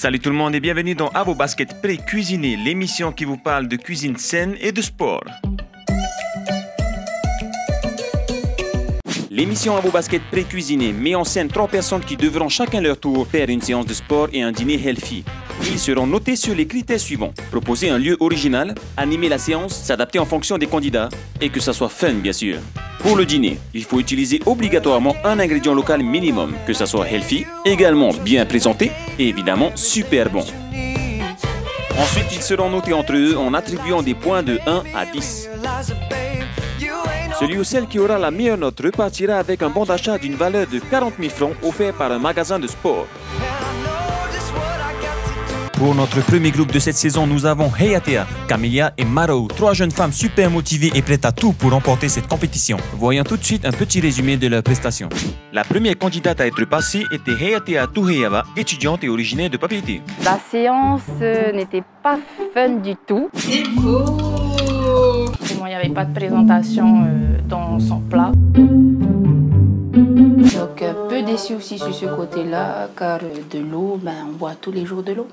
Salut tout le monde et bienvenue dans À vos baskets pré-cuisinés, l'émission qui vous parle de cuisine saine et de sport. L'émission À vos baskets pré-cuisinés met en scène 3 personnes qui devront chacun leur tour faire une séance de sport et un dîner healthy. Ils seront notés sur les critères suivants. Proposer un lieu original, animer la séance, s'adapter en fonction des candidats et que ça soit fun bien sûr. Pour le dîner, il faut utiliser obligatoirement un ingrédient local minimum, que ça soit healthy, également bien présenté et évidemment super bon. Ensuite, ils seront notés entre eux en attribuant des points de 1 à 10. Celui ou celle qui aura la meilleure note repartira avec un bon d'achat d'une valeur de 40 000 francs offert par un magasin de sport. Pour notre premier groupe de cette saison, nous avons Hayatea, Camélia et Maro, 3 jeunes femmes super motivées et prêtes à tout pour remporter cette compétition. Voyons tout de suite un petit résumé de leurs prestations. La première candidate à être passée était Hayatea Tuheyava, étudiante et originaire de Papeete. La séance n'était pas fun du tout. C'est beau. Il n'y avait pas de présentation dans son plat. Donc peu déçu aussi sur ce côté-là, car de l'eau, on boit tous les jours de l'eau.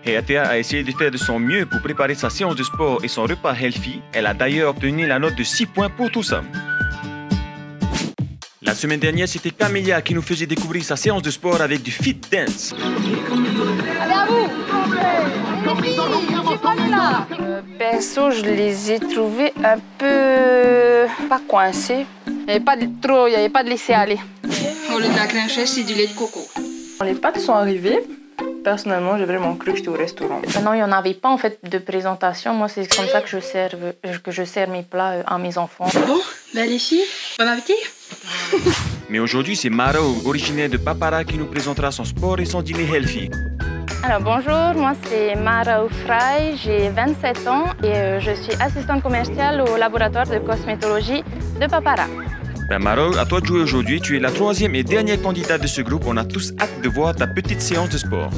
Hayatea a essayé de faire de son mieux pour préparer sa séance de sport et son repas healthy. Elle a d'ailleurs obtenu la note de 6 points pour tout ça. La semaine dernière, c'était Camélia qui nous faisait découvrir sa séance de sport avec du fit dance. Allez à vous! Perso, je les ai trouvés un peu... pas coincés. Il n'y avait pas de laisser aller. Au lieu de la crème fraîche, c'est du lait de coco. Quand les pâtes sont arrivées, personnellement, j'ai vraiment cru que j'étais au restaurant. Maintenant, il n'y en avait pas en fait de présentation. Moi, c'est comme ça que je sers mes plats à mes enfants. Bon, les filles, bon appétit. Mais aujourd'hui, c'est Maro, originaire de Papara, qui nous présentera son sport et son dîner healthy. Alors bonjour, moi c'est Mara Oufraï, j'ai 27 ans et je suis assistante commerciale au laboratoire de cosmétologie de Papara. Maro, à toi de jouer aujourd'hui. Tu es la 3e et dernière candidate de ce groupe. On a tous hâte de voir ta petite séance de sport.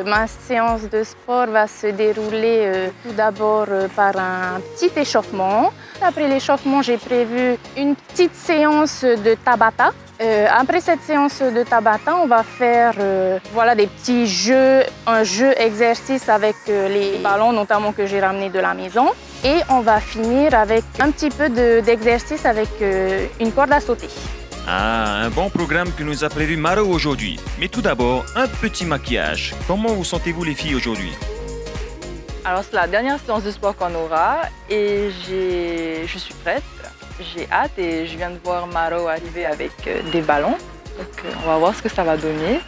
Ma séance de sport va se dérouler tout d'abord par un petit échauffement. Après l'échauffement, j'ai prévu une petite séance de Tabata. Après cette séance de Tabata, on va faire des petits jeux, un jeu exercice avec les ballons notamment que j'ai ramenés de la maison. Et on va finir avec un petit peu d'exercice avec une corde à sauter. Ah, un bon programme que nous a prévu Maro aujourd'hui. Mais tout d'abord, un petit maquillage. Comment vous sentez-vous les filles aujourd'hui? Alors c'est la dernière séance de sport qu'on aura et je suis prête, j'ai hâte et je viens de voir Maro arriver avec des ballons. Donc on va voir ce que ça va donner.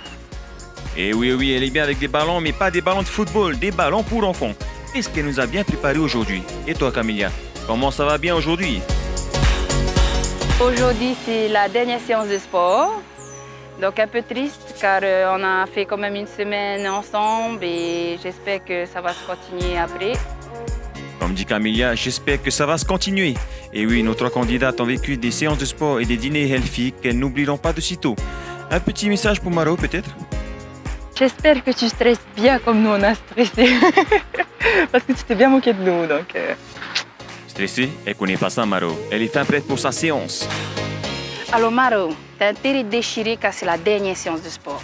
Et oui, elle est bien avec des ballons, mais pas des ballons de football, des ballons pour enfants. Qu'est-ce qu'elle nous a bien préparé aujourd'hui? Et toi Camélia, comment ça va bien aujourd'hui? Aujourd'hui, c'est la dernière séance de sport. Donc un peu triste car on a fait quand même une semaine ensemble et j'espère que ça va se continuer après. Comme dit Camélia, j'espère que ça va se continuer. Et oui, nos 3 candidates ont vécu des séances de sport et des dîners healthy qu'elles n'oublieront pas de sitôt. Un petit message pour Maro peut-être? J'espère que tu stresses bien comme nous on a stressé. Parce que tu t'es bien moqué de nous donc... Stressée? Elle connaît pas ça Maro. Elle est fin prête pour sa séance. Alors Maro, t'as intérêt de déchirer car c'est la dernière séance de sport.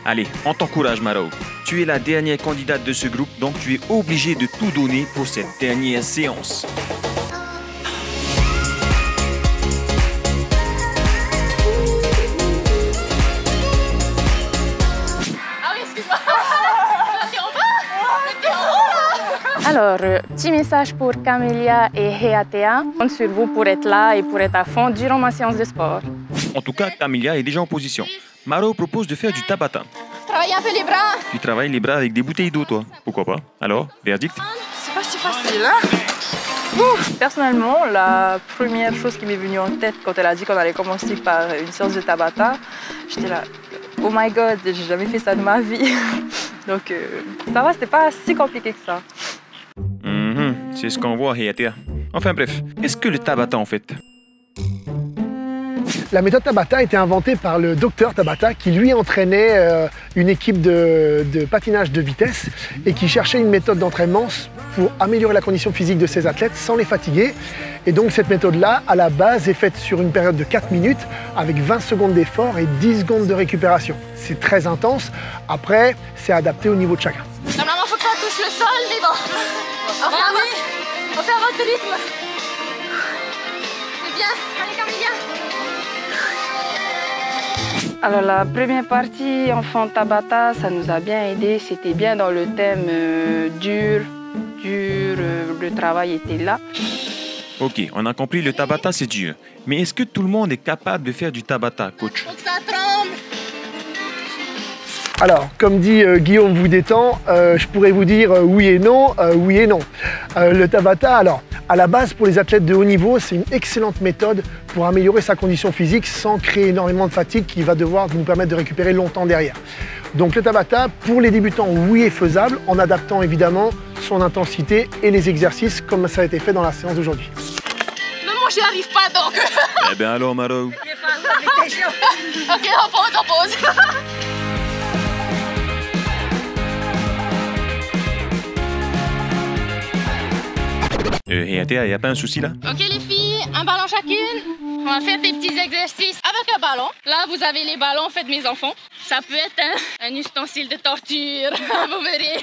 Allez, on t'encourage Maro. Tu es la dernière candidate de ce groupe, donc tu es obligée de tout donner pour cette dernière séance. Alors, petit message pour Camélia et Hayatea. Je compte sur vous pour être là et pour être à fond durant ma séance de sport. En tout cas, Camélia est déjà en position. Maro propose de faire du tabata. Travaille un peu les bras. Tu travailles les bras avec des bouteilles d'eau, toi. Pourquoi pas? Alors, verdict? C'est pas si facile, hein? Personnellement, la première chose qui m'est venue en tête quand elle a dit qu'on allait commencer par une séance de Tabata, j'étais là, oh my god, j'ai jamais fait ça de ma vie. Donc ça va, c'était pas si compliqué que ça. c'est ce qu'on voit à Heyatea. Enfin bref, qu'est-ce que le Tabata en fait? La méthode Tabata a été inventée par le docteur Tabata qui lui entraînait une équipe de patinage de vitesse et qui cherchait une méthode d'entraînement pour améliorer la condition physique de ses athlètes sans les fatiguer. Et donc cette méthode-là, à la base, est faite sur une période de 4 minutes avec 20 secondes d'effort et 10 secondes de récupération. C'est très intense. Après, c'est adapté au niveau de chacun. Normalement, faut que ça touche le sol, mais bon. On fait un votre rythme. C'est bien. Allez, Camilla. Alors la première partie enfant Tabata, ça nous a bien aidé. C'était bien dans le thème dur, le travail était là. Ok, on a compris, le Tabata c'est dur. Mais est-ce que tout le monde est capable de faire du Tabata, coach? Faut que ça tremble. Alors, comme dit Guillaume vous détend, je pourrais vous dire oui et non, oui et non. Le Tabata, alors, à la base, pour les athlètes de haut niveau, c'est une excellente méthode pour améliorer sa condition physique sans créer énormément de fatigue qui va devoir nous permettre de récupérer longtemps derrière. Donc le Tabata, pour les débutants, oui, est faisable, en adaptant évidemment son intensité et les exercices comme ça a été fait dans la séance d'aujourd'hui. Mais moi, j'y arrive pas, donc. Eh bien alors, Maro. Ok, on pose. Heyatea, y a pas un souci là? Ok les filles, un ballon chacune. On va faire des petits exercices avec un ballon. Là, vous avez les ballons, faites mes enfants. Ça peut être un ustensile de torture, vous verrez.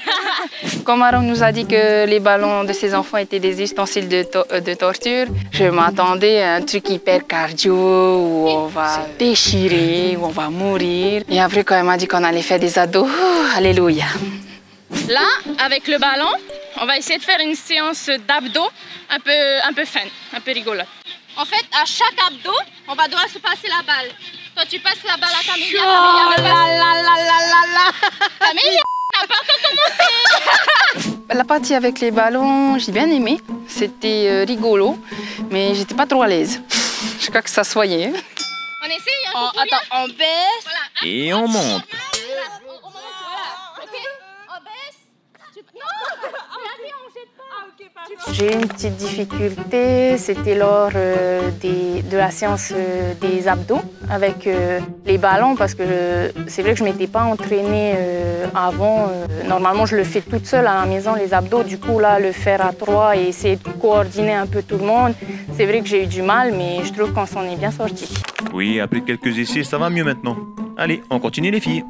Comme Maro nous a dit que les ballons de ses enfants étaient des ustensiles de torture, je m'attendais à un truc hyper cardio où on va se déchirer, où on va mourir. Et après, quand elle m'a dit qu'on allait faire des abdos, alléluia. Là, avec le ballon, on va essayer de faire une séance d'abdos un peu fun, un peu rigolote. En fait, à chaque abdo, on va devoir se passer la balle. Toi, tu passes la balle à Camélia. Camélia, t'as pas encore commencé. La partie avec les ballons, j'ai bien aimé. C'était rigolo, mais j'étais pas trop à l'aise. Je crois que ça se voyait. On essaye, hein, Attends, on baisse. Voilà. Et on monte. On monte, voilà. Ok, on baisse. J'ai une petite difficulté, c'était lors de la séance des abdos avec les ballons parce que c'est vrai que je ne m'étais pas entraînée avant. Normalement, je le fais toute seule à la maison, les abdos. Du coup, là, le faire à 3 et essayer de coordonner un peu tout le monde, c'est vrai que j'ai eu du mal, mais je trouve qu'on s'en est bien sorti. Oui, après quelques essais, ça va mieux maintenant. Allez, on continue les filles.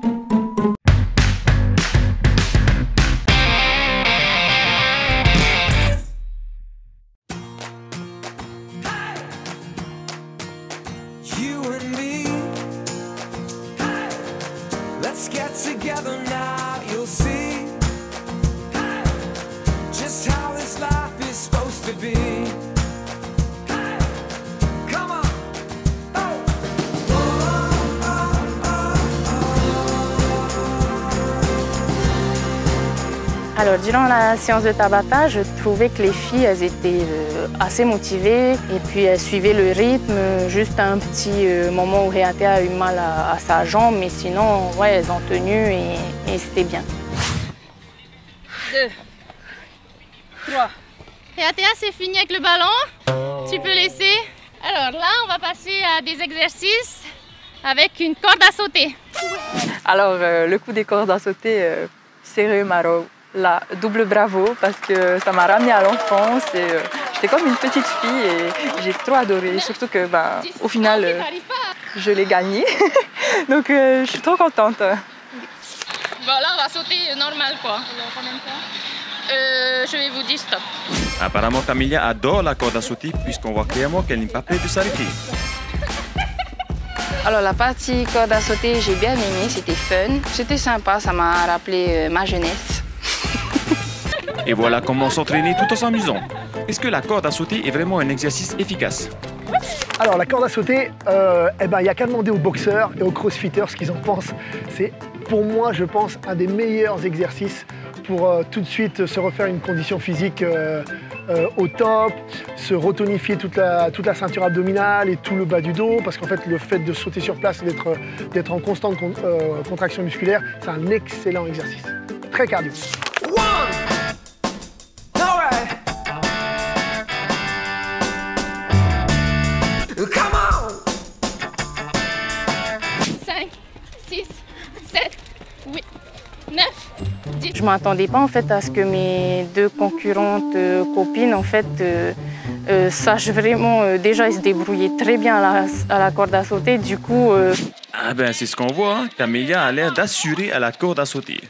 Alors, durant la séance de Tabata, je trouvais que les filles, elles étaient assez motivées et puis elles suivaient le rythme. Juste un petit moment où Heyatea a eu mal à sa jambe, mais sinon, ouais, elles ont tenu et c'était bien. 2, 3. Heyatea, c'est fini avec le ballon. Tu peux laisser. Alors là, on va passer à des exercices avec une corde à sauter. Alors, le coup des cordes à sauter, sérieux, Maro. Là, double bravo parce que ça m'a ramené à l'enfance et j'étais comme une petite fille et j'ai trop adoré. Surtout que, au final, je l'ai gagné. Donc, je suis trop contente. Bon, là, on va sauter normal, quoi. Combien de temps? Je vais vous dire stop. Apparemment, Camélia adore la corde à sauter puisqu'on voit clairement qu'elle n'est pas prête de s'arrêter. Alors, la partie corde à sauter, j'ai bien aimé, c'était fun. C'était sympa, ça m'a rappelé ma jeunesse. Et voilà comment s'entraîner tout en s'amusant. Est-ce que la corde à sauter est vraiment un exercice efficace? Alors la corde à sauter, il n'y a qu'à demander aux boxeurs et aux crossfitters ce qu'ils en pensent. C'est pour moi, je pense, un des meilleurs exercices pour tout de suite se refaire une condition physique au top, se retonifier toute la ceinture abdominale et tout le bas du dos, parce qu'en fait le fait de sauter sur place et d'être en constante contraction musculaire, c'est un excellent exercice. Très cardio. 6, 7, 8, 9, 10. Je ne m'attendais pas en fait à ce que mes deux concurrentes copines en fait sachent vraiment déjà ils se débrouillaient très bien à la corde à sauter. Du coup, Ah ben c'est ce qu'on voit, hein. Camélia a l'air d'assurer à la corde à sauter.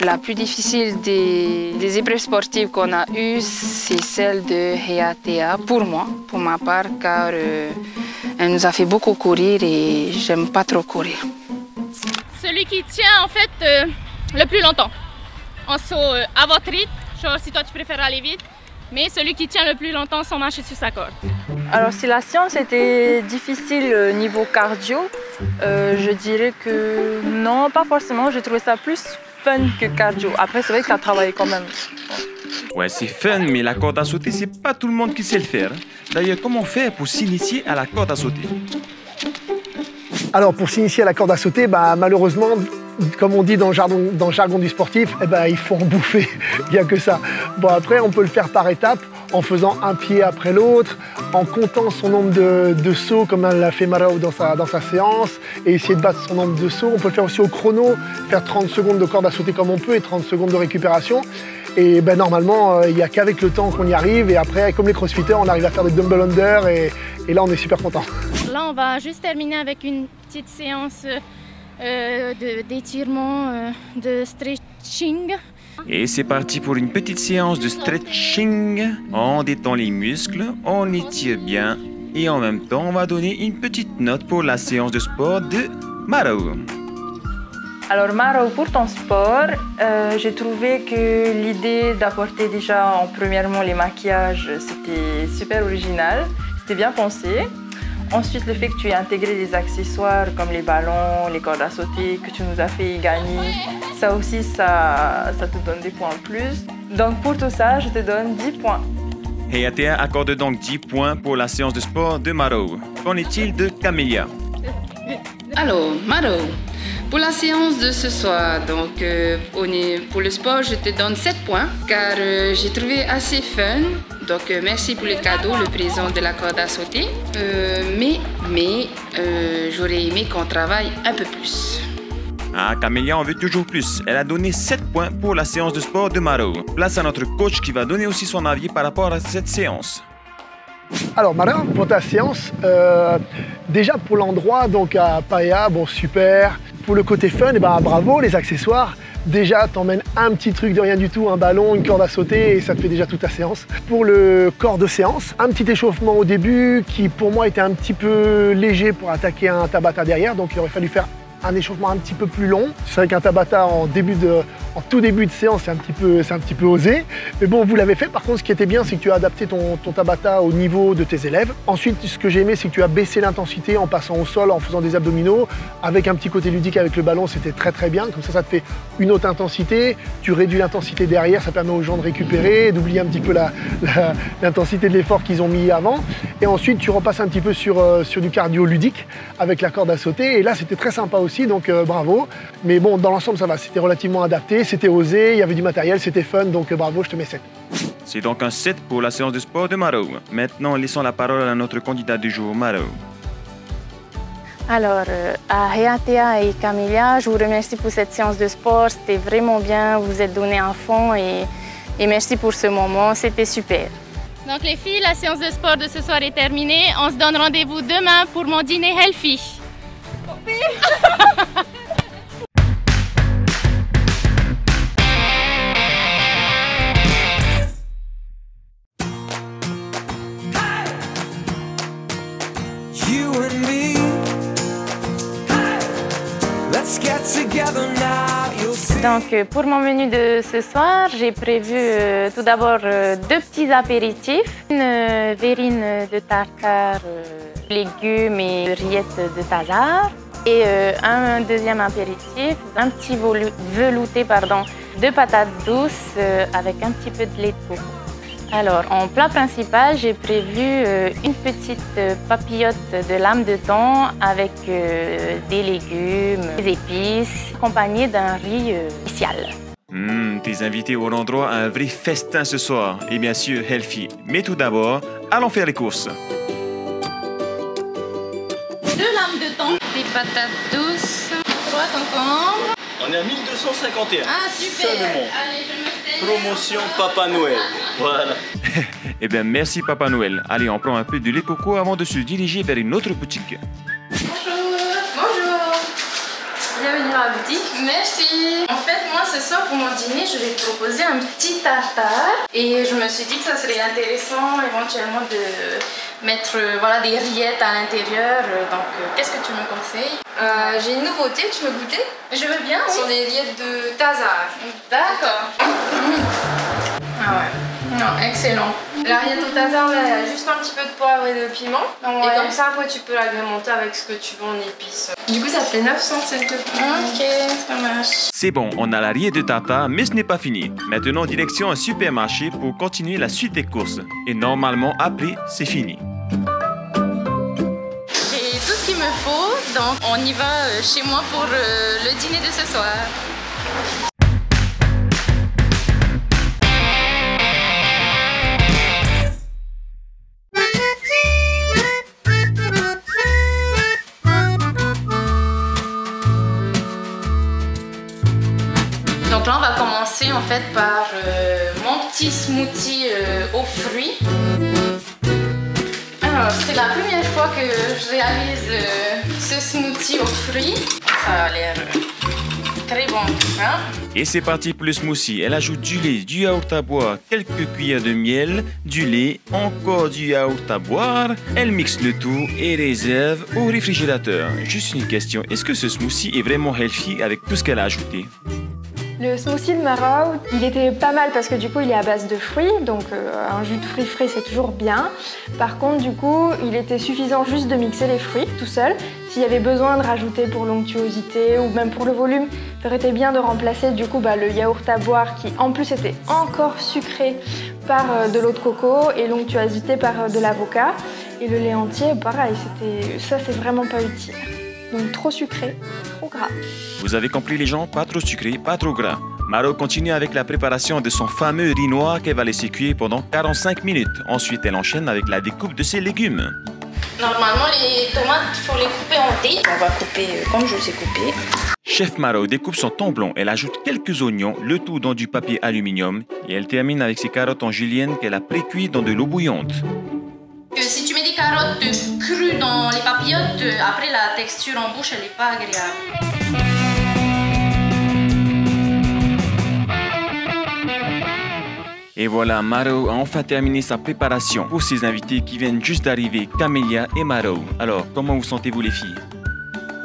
La plus difficile des épreuves sportives qu'on a eues, c'est celle de Heatea, pour moi, pour ma part, car elle nous a fait beaucoup courir et j'aime pas trop courir. Celui qui tient en fait le plus longtemps. En saut à votre rythme, genre si toi tu préfères aller vite, mais celui qui tient le plus longtemps sans marcher sur sa corde. Alors si la séance était difficile niveau cardio, je dirais que non, pas forcément. J'ai trouvé ça plus fun que cardio. Après, c'est vrai que ça travaille quand même. Ouais, c'est fun, mais la corde à sauter, c'est pas tout le monde qui sait le faire. D'ailleurs, comment faire pour s'initier à la corde à sauter? Alors pour s'initier à la corde à sauter, malheureusement, comme on dit dans le jargon du sportif, il faut en bouffer, il n'y a que ça. Bon après on peut le faire par étapes, en faisant un pied après l'autre, en comptant son nombre de sauts comme l'a fait Marou dans sa séance, et essayer de battre son nombre de sauts. On peut le faire aussi au chrono, faire 30 secondes de corde à sauter comme on peut et 30 secondes de récupération. Et normalement, il n'y a qu'avec le temps qu'on y arrive. Et après, comme les crossfitters, on arrive à faire des dumbbell under et là, on est super content. Là, on va juste terminer avec une petite séance d'étirement, de stretching. Et c'est parti pour une petite séance de stretching. On détend les muscles, on étire bien et en même temps, on va donner une petite note pour la séance de sport de Marou. Alors Marou, pour ton sport, j'ai trouvé que l'idée d'apporter déjà premièrement les maquillages, c'était super original, c'était bien pensé. Ensuite, le fait que tu aies intégré des accessoires comme les ballons, les cordes à sauter, que tu nous as fait gagner, ça aussi, ça te donne des points en plus. Donc pour tout ça, je te donne 10 points. Heatea accorde donc 10 points pour la séance de sport de Marou. Qu'en est-il de Camélia? Alors, Marou, pour la séance de ce soir, donc pour le sport, je te donne 7 points car j'ai trouvé assez fun. Donc merci pour le cadeau, le présent de la corde à sauter. Mais j'aurais aimé qu'on travaille un peu plus. Ah, Camélia en veut toujours plus. Elle a donné 7 points pour la séance de sport de Marou. Place à notre coach qui va donner aussi son avis par rapport à cette séance. Alors Mara, pour ta séance, déjà pour l'endroit, donc à Paia, bon super. Pour le côté fun, bravo, les accessoires. Déjà, t'emmènes un petit truc de rien du tout, un ballon, une corde à sauter et ça te fait déjà toute ta séance. Pour le corps de séance, un petit échauffement au début qui pour moi était un petit peu léger pour attaquer un Tabata derrière, donc il aurait fallu faire un échauffement un petit peu plus long. C'est vrai qu'un Tabata en tout début de séance, c'est un petit peu osé. Mais bon, vous l'avez fait. Par contre, ce qui était bien, c'est que tu as adapté ton Tabata au niveau de tes élèves. Ensuite, ce que j'ai aimé, c'est que tu as baissé l'intensité en passant au sol, en faisant des abdominaux. Avec un petit côté ludique avec le ballon, c'était très très bien. Comme ça te fait une haute intensité. Tu réduis l'intensité derrière, ça permet aux gens de récupérer, d'oublier un petit peu l'intensité de l'effort qu'ils ont mis avant. Et ensuite, tu repasses un petit peu sur du cardio ludique avec la corde à sauter. Et là, c'était très sympa aussi, donc bravo. Mais bon, dans l'ensemble, ça va, c'était relativement adapté, c'était osé, il y avait du matériel, c'était fun, donc bravo, je te mets 7. C'est donc un 7 pour la séance de sport de Marou. Maintenant, laissons la parole à notre candidat du jour, Marou. Alors, à Heatea et Camélia, je vous remercie pour cette séance de sport, c'était vraiment bien, vous vous êtes donné à fond et merci pour ce moment, c'était super. Donc les filles, la séance de sport de ce soir est terminée. On se donne rendez-vous demain pour mon dîner healthy. Donc pour mon menu de ce soir, j'ai prévu tout d'abord 2 petits apéritifs, une verrine de tartare, légumes et rillettes de Tazar et un deuxième apéritif, un petit velouté de patates douces avec un petit peu de lait de coco. Alors, en plat principal, j'ai prévu une petite papillote de lame de thon avec des légumes, des épices, accompagnée d'un riz spécial. Tes invités auront droit à un vrai festin ce soir, et bien sûr healthy. Mais tout d'abord, allons faire les courses. 2 lames de thon. des patates douces, 3 concombres. On est à 1251. Ah super. Seulement. Allez, je me sers. Promotion Papa Noël. Voilà. Eh bien, merci Papa Noël. Allez, on prend un peu de lait coco avant de se diriger vers une autre boutique. Bonjour. Bienvenue dans la boutique. Merci. En fait, moi ce soir pour mon dîner, je vais te proposer un petit tartare. Et je me suis dit que ça serait intéressant éventuellement de mettre voilà, des rillettes à l'intérieur. Donc, qu'est-ce que tu me conseilles? J'ai une nouveauté, tu veux goûter? Je veux bien, Ce oui. sont des rillettes de Tazar. D'accord. Ah ouais. Non, excellent. La rillette au Tazar, là, il y a juste un petit peu de poivre et de piment. Ouais. Et comme ça, après, tu peux l'agrémenter avec ce que tu veux en épices. Du coup, ça fait 905 €. Ok, ça marche. C'est bon, on a la rillette de tartare, mais ce n'est pas fini. Maintenant, direction un supermarché pour continuer la suite des courses. Et normalement, après, c'est fini. J'ai tout ce qu'il me faut, donc on y va chez moi pour le dîner de ce soir. Donc là, on va commencer en fait par mon petit smoothie aux fruits. Alors, c'est la première fois que je réalise ce smoothie aux fruits. Ça a l'air très bon. Hein? Et c'est parti pour le smoothie. Elle ajoute du lait, du yaourt à boire, quelques cuillères de miel, du lait, encore du yaourt à boire. Elle mixe le tout et réserve au réfrigérateur. Juste une question, est-ce que ce smoothie est vraiment healthy avec tout ce qu'elle a ajouté? Le smoothie de Maro, il était pas mal parce que du coup il est à base de fruits, donc un jus de fruits frais c'est toujours bien. Par contre du coup il était suffisant juste de mixer les fruits tout seul. S'il y avait besoin de rajouter pour l'onctuosité ou même pour le volume, ça aurait été bien de remplacer du coup le yaourt à boire qui en plus était encore sucré par de l'eau de coco et l'onctuosité par de l'avocat. Et le lait entier pareil, ça c'est vraiment pas utile. Donc trop sucré, trop gras. Vous avez compris les gens, pas trop sucré, pas trop gras. Maro continue avec la préparation de son fameux riz noir qu'elle va laisser cuire pendant 45 minutes. Ensuite, elle enchaîne avec la découpe de ses légumes. Normalement, les tomates, il faut les couper en dés. On va couper comme je sais couper. Chef Maro découpe son thon blanc. Elle ajoute quelques oignons, le tout dans du papier aluminium. Et elle termine avec ses carottes en julienne qu'elle a pré-cuites dans de l'eau bouillante. Si tu mets des carottes crues dans les papillotes, après la texture en bouche, elle n'est pas agréable. Et voilà, Maro a enfin terminé sa préparation pour ses invités qui viennent juste d'arriver, Camélia et Maro. Alors, comment vous sentez-vous les filles?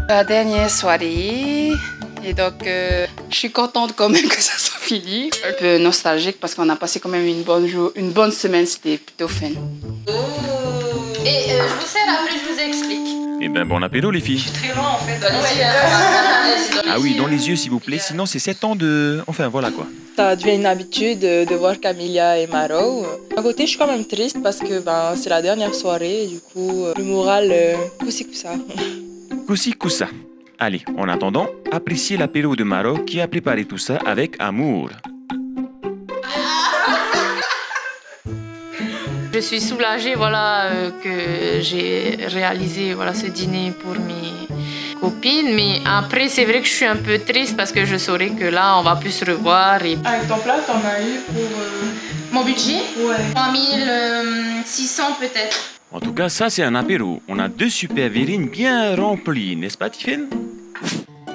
La dernière soirée, et donc je suis contente quand même que ça soit fini. Un peu nostalgique parce qu'on a passé quand même une bonne semaine, c'était plutôt fun. Et je vous sers après, je vous explique. Eh ben, bon apéro les filles. Très loin en fait, dans les yeux. Ah oui, dans les yeux s'il vous plaît, sinon c'est 7 ans de... Enfin voilà quoi. Ça devient une habitude de voir Camélia et Maro. D'un côté, je suis quand même triste parce que c'est la dernière soirée. Du coup, le moral, coussi coussa. Coussi coussa. Allez, en attendant, appréciez l'apéro de Maro qui a préparé tout ça avec amour. Je suis soulagée que j'ai réalisé ce dîner pour mes copines. Mais après, c'est vrai que je suis un peu triste parce que je saurais que là, on va plus se revoir. Et... Avec ton plat, t'en as eu pour... Mon budget? Ouais. 3600 peut-être. En tout cas, ça c'est un apéro. On a 2 super verrines bien remplies, n'est-ce pas Tiffaine?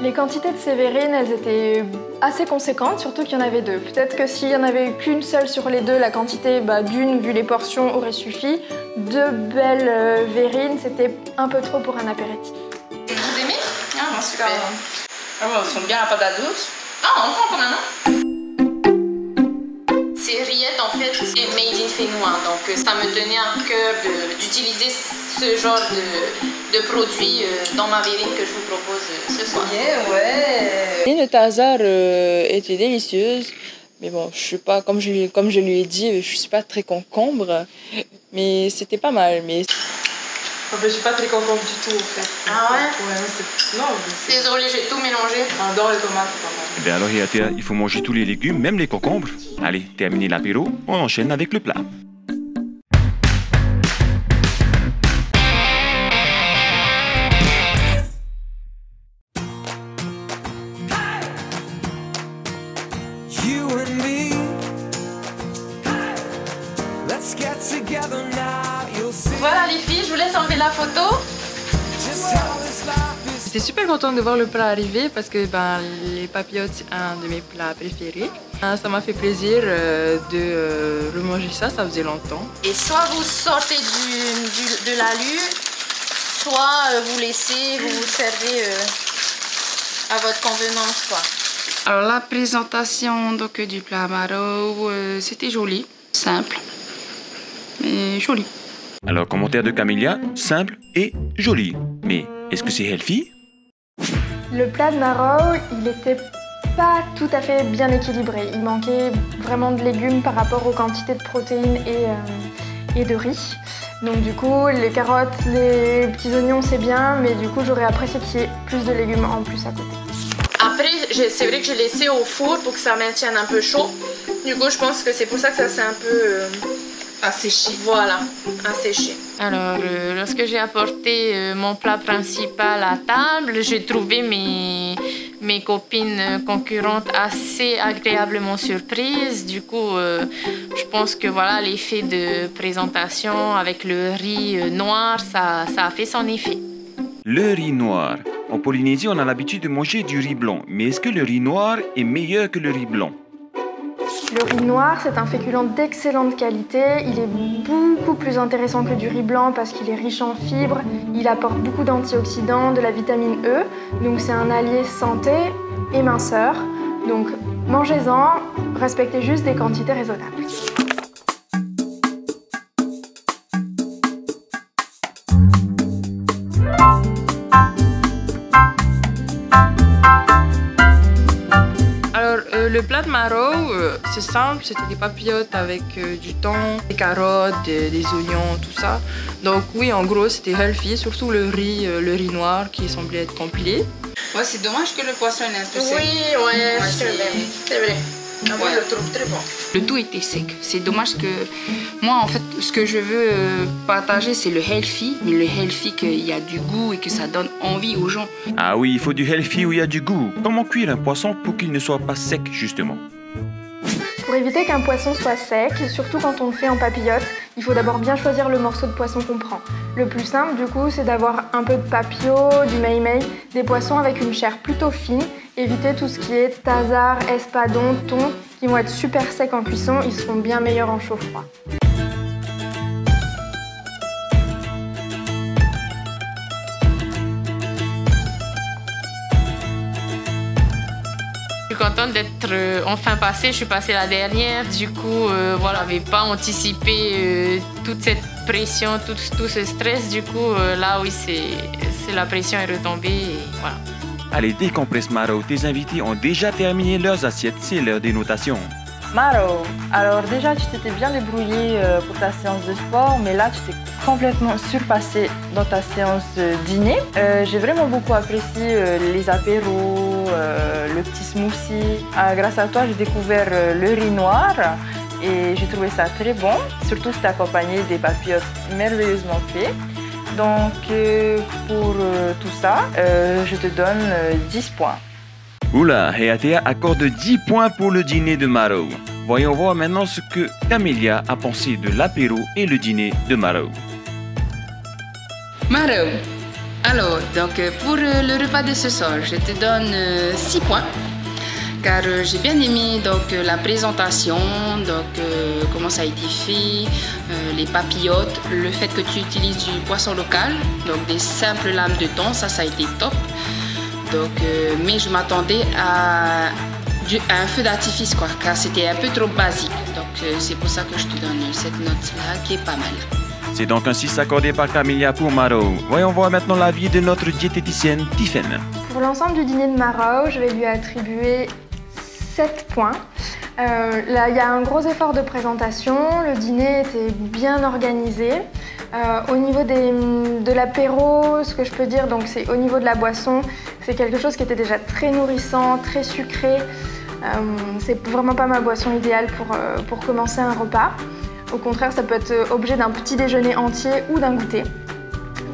Les quantités de ces verrines, elles étaient assez conséquentes, surtout qu'il y en avait 2. Peut-être que s'il n'y en avait qu'une seule sur les 2, la quantité d'une, vu les portions, aurait suffi. 2 belles verrines, c'était un peu trop pour un apéritif. Vous aimez? Ah bon, super. Elles sont bien à la patate douce. Ah, on prend quand même, hein? Ces rillettes, en fait, c'est made in Fénois. Donc, ça me tenait à cœur d'utiliser ce genre de produit dans ma verrine que je vous propose ce soir. Bien, ouais. Le Tazar était délicieuse. Mais bon, je suis pas, comme je lui ai dit, je suis pas très concombre. Mais c'était pas mal. Mais... je suis pas très concombre du tout, en fait. Ah ouais? Ouais, non. Désolée, j'ai tout mélangé. J'adore les tomates, pas mal. Eh bien alors, Yatea, il faut manger tous les légumes, même les concombres. Allez, terminez l'apéro, on enchaîne avec le plat. la photo. J'étais super contente de voir le plat arriver parce que les papillotes, c'est un de mes plats préférés. Ça m'a fait plaisir de remanger ça, ça faisait longtemps. Et soit vous sortez de l'alu, soit vous laissez, vous servez à votre convenance, quoi. Alors la présentation donc, du plat Maro, c'était joli, simple, mais joli. Alors, commentaire de Camélia, simple et joli. Mais est-ce que c'est healthy? Le plat de Maro, il était pas tout à fait bien équilibré. Il manquait vraiment de légumes par rapport aux quantités de protéines et de riz. Donc du coup, les carottes, les petits oignons, c'est bien, mais du coup, j'aurais apprécié qu'il y ait plus de légumes en plus à côté. Après, c'est vrai que j'ai laissé au four pour que ça maintienne un peu chaud. Du coup, je pense que c'est pour ça que ça s'est un peu asséché. Voilà, asséché. Alors, lorsque j'ai apporté mon plat principal à table, j'ai trouvé mes copines concurrentes assez agréablement surprises. Du coup, je pense que voilà, l'effet de présentation avec le riz noir, ça a fait son effet. Le riz noir. En Polynésie, on a l'habitude de manger du riz blanc. Mais est-ce que le riz noir est meilleur que le riz blanc? Le riz noir, c'est un féculent d'excellente qualité. Il est beaucoup plus intéressant que du riz blanc parce qu'il est riche en fibres. Il apporte beaucoup d'antioxydants, de la vitamine E. Donc c'est un allié santé et minceur. Donc mangez-en, respectez juste des quantités raisonnables. Le plat de Maro, c'est simple, c'était des papillotes avec du thon, des carottes, des oignons, tout ça. Donc oui, en gros, c'était healthy, surtout le riz noir qui semblait être compilé. Ouais, c'est dommage que le poisson est un peu sec. Oui, ouais, c'est vrai. Moi, je le trouve très bon. Le tout était sec. C'est dommage que... Moi, en fait, ce que je veux partager, c'est le healthy. Mais le healthy, qu'il y a du goût et que ça donne envie aux gens. Ah oui, il faut du healthy où il y a du goût. Comment cuire un poisson pour qu'il ne soit pas sec, justement? Pour éviter qu'un poisson soit sec, surtout quand on le fait en papillote, il faut d'abord bien choisir le morceau de poisson qu'on prend. Le plus simple, du coup, c'est d'avoir un peu de papio, du mei-mei, des poissons avec une chair plutôt fine. Évitez tout ce qui est tasard, espadon, thon, qui vont être super secs en cuisson, ils seront bien meilleurs en chaud-froid. Je suis contente d'être enfin passée, je suis passée la dernière, du coup, voilà, je n'avais pas anticipé toute cette pression, tout ce stress, du coup, là, oui, la pression est retombée, et voilà. Allez, décompresse Maro, tes invités ont déjà terminé leurs assiettes, c'est l'heure des notations. Maro, alors déjà tu t'étais bien débrouillé pour ta séance de sport, mais là tu t'es complètement surpassé dans ta séance de dîner. J'ai vraiment beaucoup apprécié les apéros, le petit smoothie. Grâce à toi, j'ai découvert le riz noir et j'ai trouvé ça très bon. Surtout c'était accompagné des papillotes merveilleusement faits. Donc pour tout ça, je te donne 10 points. Oula, Heatea accorde 10 points pour le dîner de Maro. Voyons voir maintenant ce que Camélia a pensé de l'apéro et le dîner de Maro. Maro, alors, donc pour le repas de ce soir, je te donne 6 points. Car j'ai bien aimé donc, la présentation, donc, comment ça a été fait, les papillotes, le fait que tu utilises du poisson local, donc des simples lames de thon, ça a été top. Donc, mais je m'attendais à un feu d'artifice, quoi, car c'était un peu trop basique. Donc c'est pour ça que je te donne cette note-là qui est pas mal. C'est donc un 6 accordé par Camélia pour Maro. Voyons voir maintenant l'avis de notre diététicienne Tiffaine. Pour l'ensemble du dîner de Maro, je vais lui attribuer 7 points. Là, il y a un gros effort de présentation, le dîner était bien organisé. Au niveau de l'apéro, ce que je peux dire, donc c'est au niveau de la boisson, c'est quelque chose qui était déjà très nourrissant, très sucré. C'est vraiment pas ma boisson idéale pour commencer un repas. Au contraire, ça peut être objet d'un petit déjeuner entier ou d'un goûter.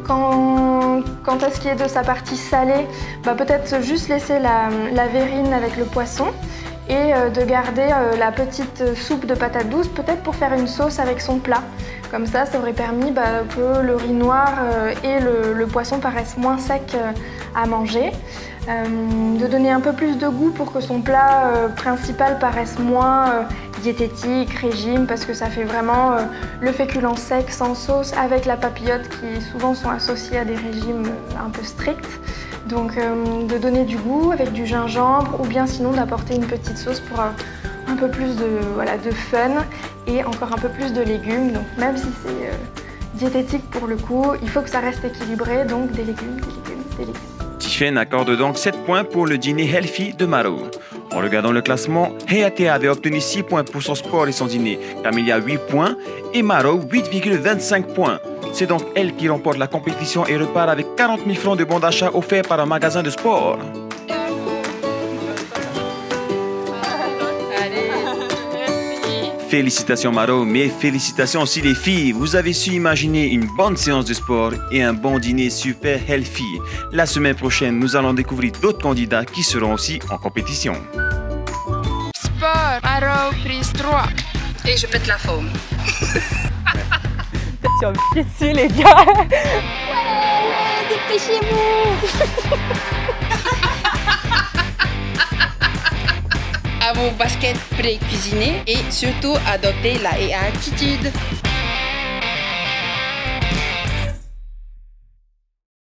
Quant à ce qui est de sa partie salée, peut-être juste laisser la verrine avec le poisson et de garder la petite soupe de patates douces, peut-être pour faire une sauce avec son plat. Comme ça aurait permis que le riz noir et le poisson paraissent moins secs à manger. De donner un peu plus de goût pour que son plat principal paraisse moins diététique, régime, parce que ça fait vraiment le féculent sec sans sauce avec la papillote qui souvent sont associés à des régimes un peu stricts. Donc de donner du goût avec du gingembre ou bien sinon d'apporter une petite sauce pour un peu plus de fun et encore un peu plus de légumes. Donc même si c'est diététique pour le coup, il faut que ça reste équilibré, donc des légumes, des légumes, des légumes. Tiffen accorde donc 7 points pour le dîner healthy de Maro. En regardant le classement, Heatea avait obtenu 6 points pour son sport et son dîner, Camélia 8 points et Maro 8,25 points. C'est donc elle qui remporte la compétition et repart avec 40 000 francs de bons d'achat offerts par un magasin de sport. Félicitations Maro, mais félicitations aussi les filles. Vous avez su imaginer une bonne séance de sport et un bon dîner super healthy. La semaine prochaine, nous allons découvrir d'autres candidats qui seront aussi en compétition. Sport, Maro, prise 3. Et je pète la forme. Sur le dessus les gars. Ouais, dépêchez-vous. À vos baskets pré-cuisinés et surtout adoptez la attitude.